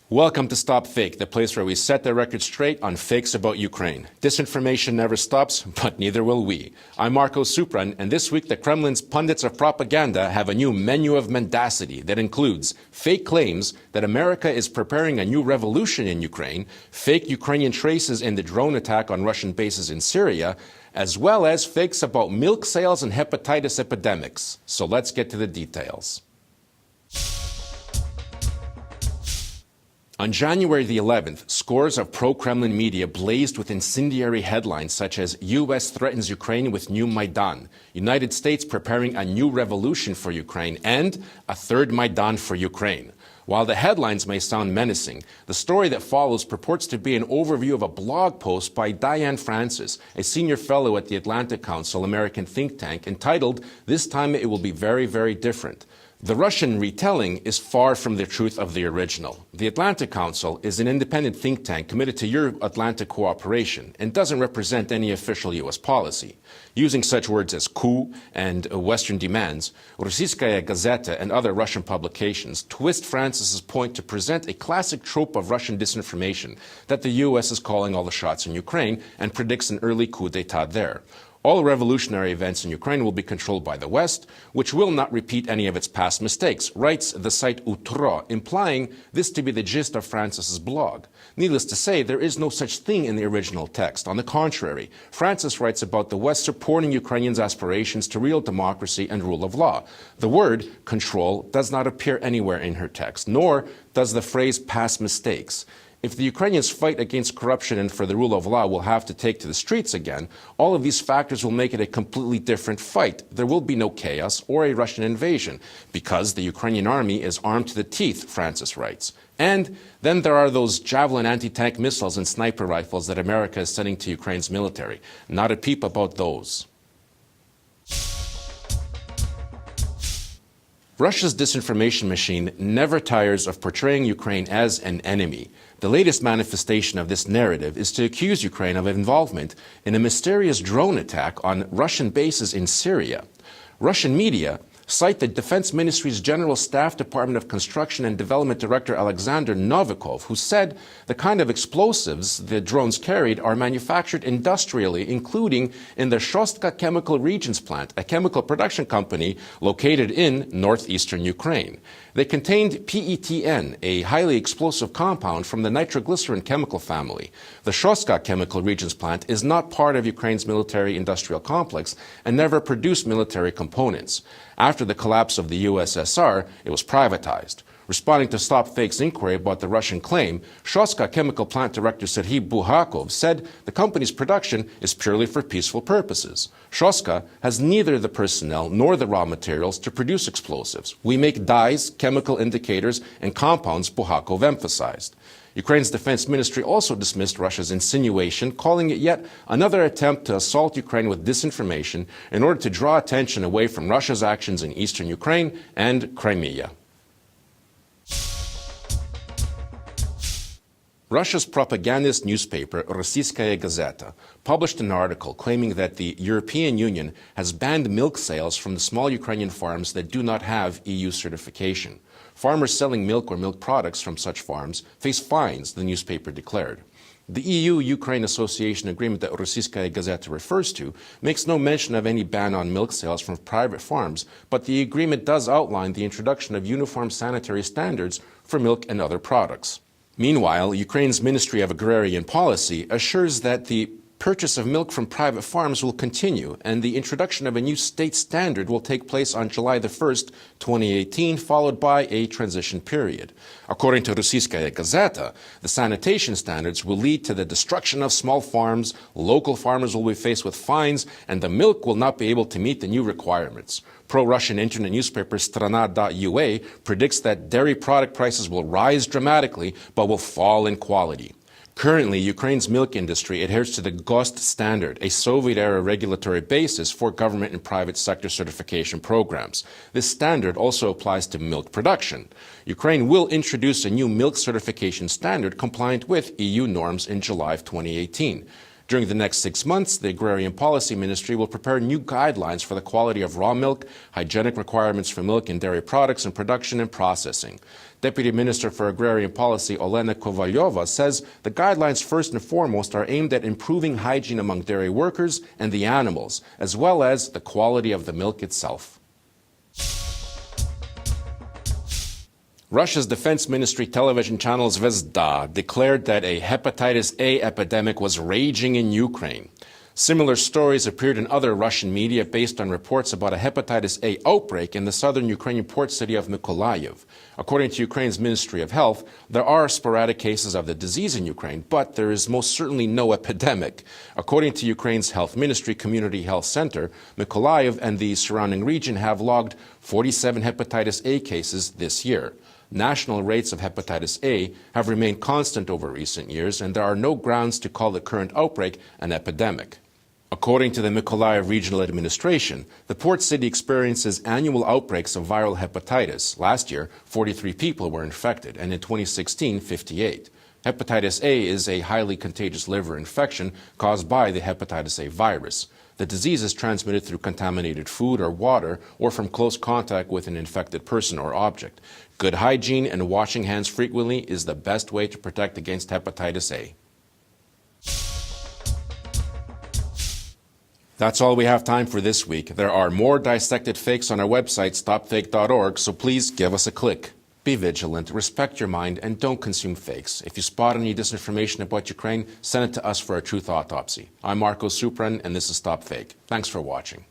Welcome to StopFake, the place where we set the record straight on fakes about Ukraine. Disinformation never stops, but neither will we. I'm Marko Suprun, and this week the Kremlin's pundits of propaganda have a new menu of mendacity that includes fake claims that America is preparing a new revolution in Ukraine, fake Ukrainian traces in the drone attack on Russian bases in Syria, as well as fakes about milk sales and hepatitis epidemics. So let's get to the details. On January the 11th, scores of pro-Kremlin media blazed with incendiary headlines such as U.S. threatens Ukraine with new Maidan, United States preparing a new revolution for Ukraine, and a third Maidan for Ukraine. While the headlines may sound menacing, the story that follows purports to be an overview of a blog post by Diane Francis, a senior fellow at the Atlantic Council American think tank, entitled, "This Time It Will Be Very, Very Different." The Russian retelling is far from the truth of the original. The Atlantic Council is an independent think tank committed to Euro-Atlantic cooperation and doesn't represent any official U.S. policy. Using such words as coup and Western demands, Rossiyskaya Gazeta and other Russian publications twist Francis's point to present a classic trope of Russian disinformation that the U.S. is calling all the shots in Ukraine and predicts an early coup d'etat there. All revolutionary events in Ukraine will be controlled by the West, which will not repeat any of its past mistakes, writes the site Utro, implying this to be the gist of Francis's blog. Needless to say, there is no such thing in the original text. On the contrary, Francis writes about the West supporting Ukrainians' aspirations to real democracy and rule of law. The word control does not appear anywhere in her text, nor does the phrase past mistakes. If the Ukrainians fight against corruption and for the rule of law will have to take to the streets again, all of these factors will make it a completely different fight. There will be no chaos or a Russian invasion, because the Ukrainian army is armed to the teeth, Francis writes. And then there are those Javelin anti-tank missiles and sniper rifles that America is sending to Ukraine's military. Not a peep about those. Russia's disinformation machine never tires of portraying Ukraine as an enemy. The latest manifestation of this narrative is to accuse Ukraine of involvement in a mysterious drone attack on Russian bases in Syria. Russian media cite the Defense Ministry's General Staff Department of Construction and Development Director Alexander Novikov, who said the kind of explosives the drones carried are manufactured industrially, including in the Shostka Chemical Regions plant, a chemical production company located in northeastern Ukraine. They contained PETN, a highly explosive compound from the nitroglycerin chemical family. The Shostka Chemical Regions plant is not part of Ukraine's military-industrial complex and never produced military components. After the collapse of the USSR, it was privatized. Responding to StopFake's inquiry about the Russian claim, Shostka chemical plant director Serhiy Buhakov said the company's production is purely for peaceful purposes. Shostka has neither the personnel nor the raw materials to produce explosives. We make dyes, chemical indicators, and compounds, Buhakov emphasized. Ukraine's defense ministry also dismissed Russia's insinuation, calling it yet another attempt to assault Ukraine with disinformation in order to draw attention away from Russia's actions in eastern Ukraine and Crimea. Russia's propagandist newspaper, Rossiyskaya Gazeta, published an article claiming that the European Union has banned milk sales from the small Ukrainian farms that do not have EU certification. Farmers selling milk or milk products from such farms face fines, the newspaper declared. The EU-Ukraine Association Agreement that Rossiyskaya Gazeta refers to makes no mention of any ban on milk sales from private farms, but the agreement does outline the introduction of uniform sanitary standards for milk and other products. Meanwhile, Ukraine's Ministry of Agrarian Policy assures that the purchase of milk from private farms will continue, and the introduction of a new state standard will take place on July the 1st, 2018, followed by a transition period. According to Rossiyskaya Gazeta, the sanitation standards will lead to the destruction of small farms, local farmers will be faced with fines, and the milk will not be able to meet the new requirements. Pro-Russian internet newspaper Strana.ua predicts that dairy product prices will rise dramatically, but will fall in quality. Currently, Ukraine's milk industry adheres to the GOST standard, a Soviet-era regulatory basis for government and private sector certification programs. This standard also applies to milk production. Ukraine will introduce a new milk certification standard compliant with EU norms in July of 2018. During the next 6 months, the Agrarian Policy Ministry will prepare new guidelines for the quality of raw milk, hygienic requirements for milk and dairy products in production and processing. Deputy Minister for Agrarian Policy Olena Kovalyova says the guidelines first and foremost are aimed at improving hygiene among dairy workers and the animals, as well as the quality of the milk itself. Russia's defense ministry television channel Zvezda declared that a hepatitis A epidemic was raging in Ukraine. Similar stories appeared in other Russian media based on reports about a hepatitis A outbreak in the southern Ukrainian port city of Mykolaiv. According to Ukraine's Ministry of Health, there are sporadic cases of the disease in Ukraine, but there is most certainly no epidemic. According to Ukraine's Health Ministry Community Health Center, Mykolaiv and the surrounding region have logged 47 hepatitis A cases this year. National rates of hepatitis A have remained constant over recent years, and there are no grounds to call the current outbreak an epidemic. According to the Mykolaiv Regional Administration, the port city experiences annual outbreaks of viral hepatitis. Last year, 43 people were infected, and in 2016, 58. Hepatitis A is a highly contagious liver infection caused by the hepatitis A virus. The disease is transmitted through contaminated food or water or from close contact with an infected person or object. Good hygiene and washing hands frequently is the best way to protect against hepatitis A. That's all we have time for this week. There are more dissected fakes on our website, StopFake.org, so please give us a click. Be vigilant, respect your mind, and don't consume fakes. If you spot any disinformation about Ukraine, send it to us for a truth autopsy. I'm Marko Suprun, and this is StopFake. Thanks for watching.